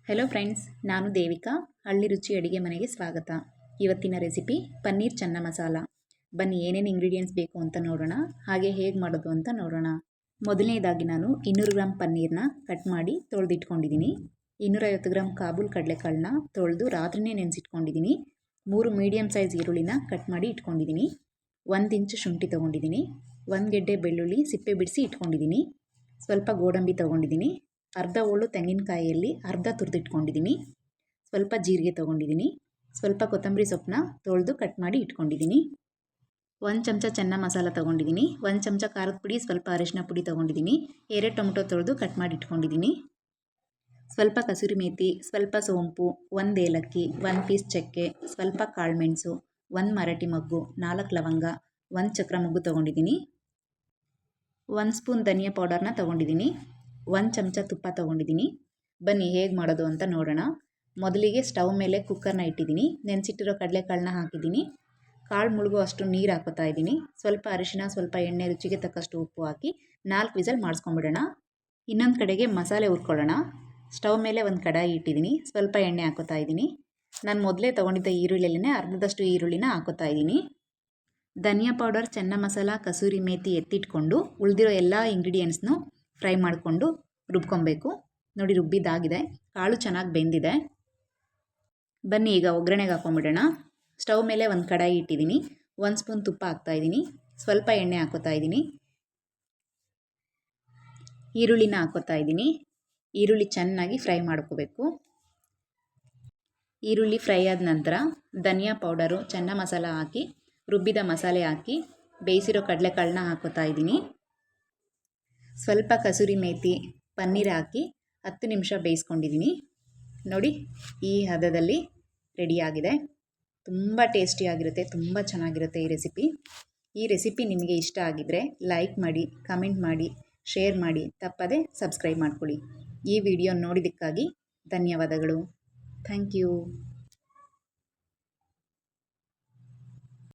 Hello friends, ನಾನು ದೇವಿಕಾ. ಹಳ್ಳಿ ರುಚಿ ಅಡುಗೆ ಮನೆಗೆ ಸ್ವಾಗತ. ಇವತ್ತಿನ ರೆಸಿಪಿ ಪನ್ನೀರ್ ಚೆನ್ನ ಮಸಾಲ. ಬನ್ನಿ ಏನೇನು ಇಂಗ್ರೀಡಿಯೆಂಟ್ಸ್ ಬೇಕು ಅಂತ ನೋಡೋಣ, ಹಾಗೆ ಹೇಗೆ ಮಾಡೋದು ಅಂತ ನೋಡೋಣ. ಮೊದಲನೇದಾಗಿ ನಾನು 200 ಗ್ರಾಮ್ ಪನ್ನೀರ್ನ ಕಟ್ ಮಾಡಿ ತೊಳೆದಿಟ್ಕೊಂಡಿದ್ದೀನಿ. 250 ಗ್ರಾಮ್ ಕಾಬೂಲ್ ಕಡಲೆಕಾಳನ್ನ ತೊಳೆದು ರಾತ್ರಿನೇ ನೆನೆಸಿಟ್ಕೊಂಡಿದ್ದೀನಿ. 3 ಮೀಡಿಯಮ್ ಸೈಜ್ ಈರುಳ್ಳಿನ ಕಟ್ ಮಾಡಿ ಇಟ್ಕೊಂಡಿದ್ದೀನಿ. 1 ಇಂಚು ಶುಂಠಿ ತೊಗೊಂಡಿದ್ದೀನಿ. 1 ಗೆಡ್ಡೆ ಬೆಳ್ಳುಳ್ಳಿ ಸಿಪ್ಪೆ ಬಿಡಿಸಿ ಇಟ್ಕೊಂಡಿದ್ದೀನಿ. ಸ್ವಲ್ಪ ಗೋಡಂಬಿ ತೊಗೊಂಡಿದ್ದೀನಿ. ಅರ್ಧ ಹೋಳು ತೆಂಗಿನಕಾಯಿಯಲ್ಲಿ ಅರ್ಧ ತುರಿದಿಟ್ಕೊಂಡಿದ್ದೀನಿ. ಸ್ವಲ್ಪ ಜೀರಿಗೆ ತೊಗೊಂಡಿದ್ದೀನಿ. ಸ್ವಲ್ಪ ಕೊತ್ತಂಬರಿ ಸೊಪ್ಪನ್ನ ತೊಳೆದು ಕಟ್ ಮಾಡಿ ಇಟ್ಕೊಂಡಿದ್ದೀನಿ. 1 ಚಮಚ ಚೆನ್ನ ಮಸಾಲ ತೊಗೊಂಡಿದ್ದೀನಿ. 1 ಚಮಚ ಖಾರದ ಪುಡಿ, ಸ್ವಲ್ಪ ಅರಿಶಿನ ಪುಡಿ ತೊಗೊಂಡಿದ್ದೀನಿ. 2 ಟೊಮೊಟೊ ತೊಳೆದು ಕಟ್ ಮಾಡಿ ಇಟ್ಕೊಂಡಿದ್ದೀನಿ. ಸ್ವಲ್ಪ ಕಸೂರಿ ಮೇಥಿ, ಸ್ವಲ್ಪ ಸೋಂಪು, 1 ಏಲಕ್ಕಿ, 1 ಪೀಸ್ ಚಕ್ಕೆ, ಸ್ವಲ್ಪ ಕಾಳುಮೆಣಸು, 1 ಮರಾಠಿ ಮೊಗ್ಗು, 4 ಲವಂಗ, 1 ಚಕ್ರ ಮೊಗ್ಗು ತೊಗೊಂಡಿದ್ದೀನಿ. 1 ಸ್ಪೂನ್ ಧನಿಯಾ ಪೌಡರ್ನ ತೊಗೊಂಡಿದ್ದೀನಿ. 1 ಚಮಚ ತುಪ್ಪ ತೊಗೊಂಡಿದ್ದೀನಿ. ಬನ್ನಿ ಹೇಗೆ ಮಾಡೋದು ಅಂತ ನೋಡೋಣ. ಮೊದಲಿಗೆ ಸ್ಟವ್ ಮೇಲೆ ಕುಕ್ಕರ್ನ ಇಟ್ಟಿದ್ದೀನಿ. ನೆನೆಸಿಟ್ಟಿರೋ ಕಡಲೆಕಾಳನ್ನ ಹಾಕಿದ್ದೀನಿ. ಕಾಳು ಮುಳುಗೋ ಅಷ್ಟು ನೀರು ಹಾಕೋತಾ ಇದ್ದೀನಿ. ಸ್ವಲ್ಪ ಅರಿಶಿನ, ಸ್ವಲ್ಪ ಎಣ್ಣೆ, ರುಚಿಗೆ ತಕ್ಕಷ್ಟು ಉಪ್ಪು ಹಾಕಿ 4 ವಿಸಲ್ ಮಾಡಿಸ್ಕೊಂಬಿಡೋಣ. ಇನ್ನೊಂದು ಕಡೆಗೆ ಮಸಾಲೆ ಹುರ್ಕೊಳ್ಳೋಣ. ಸ್ಟವ್ ಮೇಲೆ ಒಂದು ಕಡಾಯಿ ಇಟ್ಟಿದ್ದೀನಿ. ಸ್ವಲ್ಪ ಎಣ್ಣೆ ಹಾಕೋತಾ ಇದ್ದೀನಿ. ನಾನು ಮೊದಲೇ ತೊಗೊಂಡಿದ್ದ ಈರುಳ್ಳಿಯಲ್ಲೇ ಅರ್ಧದಷ್ಟು ಈರುಳ್ಳಿನ ಹಾಕೋತಾ ಇದ್ದೀನಿ. ಧನಿಯಾ ಪೌಡರ್, ಚೆನ್ನ ಮಸಾಲ, ಕಸೂರಿ ಮೇಥಿ ಎತ್ತಿಟ್ಕೊಂಡು ಉಳಿದಿರೋ ಎಲ್ಲ ಇಂಗ್ರೀಡಿಯೆಂಟ್ಸ್ನು ಫ್ರೈ ಮಾಡಿಕೊಂಡು ರುಬ್ಕೊಬೇಕು. ನೋಡಿ, ರುಬ್ಬಿದ್ದಾಗಿದೆ. ಕಾಳು ಚೆನ್ನಾಗಿ ಬೆಂದಿದೆ. ಬನ್ನಿ ಈಗ ಒಗ್ಗರಣೆಗೆ ಹಾಕೊಂಬಿಡೋಣ. ಸ್ಟವ್ ಮೇಲೆ ಒಂದು ಕಡಾಯಿ ಇಟ್ಟಿದ್ದೀನಿ. 1 ಸ್ಪೂನ್ ತುಪ್ಪ ಹಾಕ್ತಾಯಿದ್ದೀನಿ. ಸ್ವಲ್ಪ ಎಣ್ಣೆ ಹಾಕೋತಾ ಇದ್ದೀನಿ. ಈರುಳ್ಳಿನ ಹಾಕೋತಾ ಇದ್ದೀನಿ. ಈರುಳ್ಳಿ ಚೆನ್ನಾಗಿ ಫ್ರೈ ಮಾಡ್ಕೋಬೇಕು. ಈರುಳ್ಳಿ ಫ್ರೈ ಆದ ನಂತರ ಧನಿಯಾ ಪೌಡರು, ಚೆನ್ನ ಮಸಾಲ ಹಾಕಿ ರುಬ್ಬಿದ ಮಸಾಲೆ ಹಾಕಿ ಬೇಯಿಸಿರೋ ಕಡಲೆಕಾಳನ್ನ ಹಾಕೋತಾ ಇದ್ದೀನಿ. ಸ್ವಲ್ಪ ಕಸೂರಿ ಮೇಥಿ, ಪನ್ನೀರ್ ಹಾಕಿ 10 ನಿಮಿಷ ಬೇಯಿಸ್ಕೊಂಡಿದ್ದೀನಿ. ನೋಡಿ, ಈ ಹದದಲ್ಲಿ ರೆಡಿಯಾಗಿದೆ. ತುಂಬ ಟೇಸ್ಟಿಯಾಗಿರುತ್ತೆ, ತುಂಬ ಚೆನ್ನಾಗಿರುತ್ತೆ ಈ ರೆಸಿಪಿ ನಿಮಗೆ ಇಷ್ಟ ಆಗಿದ್ದರೆ ಲೈಕ್ ಮಾಡಿ, ಕಮೆಂಟ್ ಮಾಡಿ, ಶೇರ್ ಮಾಡಿ, ತಪ್ಪದೆ ಸಬ್ಸ್ಕ್ರೈಬ್ ಮಾಡ್ಕೊಳ್ಳಿ. ಈ ವಿಡಿಯೋ ನೋಡಿದ್ದಕ್ಕಾಗಿ ಧನ್ಯವಾದಗಳು. Thank you.